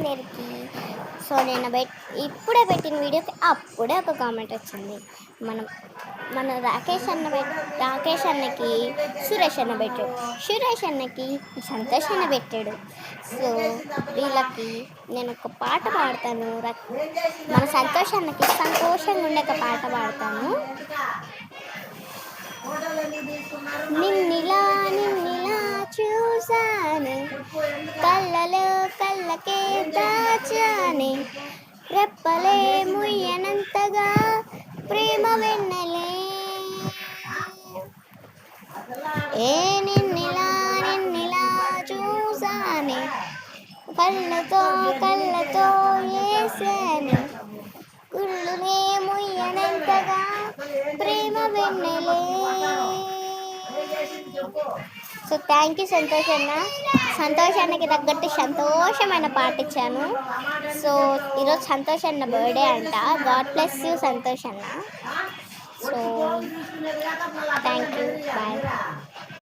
అందరికీ. సో నేను ఇప్పుడే పెట్టిన వీడియోకి అప్పుడే ఒక కామెంట్ వచ్చింది. మనం మన రాకేష్ అన్నకి సురేష్ అన్న పెట్టాడు, సురేష్ అన్నకి సంతోష్ అన్న పెట్టాడు. సో వీళ్ళకి నేను ఒక పాట పాడతాను, మన సంతోష్ అన్నకి సంతోషంగా ఉండే ఒక పాట పాడతాను. నిన్నిలా నిన్నిలా చూసానే, కళ్ళలో కళ్ళకే దాచానే, రెప్పలే ముయ్యనంతగా ప్రేమ వెన్నెలే. ఏ నిన్నిలా నిన్నిలా చూసానే, కళ్ళతో కళ్ళతో వేసానే, కుళ్ళునే ముయ్యనంతగా ప్రేమ వెన్నెలే. సో థ్యాంక్ యూ సంతోష్ అన్న. సంతోషానికి తగ్గట్టు సంతోషమైన పాట ఇచ్చాను. సో ఈరోజు సంతోష్ అన్న బర్త్డే అంట. గాడ్ బ్లెస్ యూ సంతోష్ అన్న. So thank you, bye.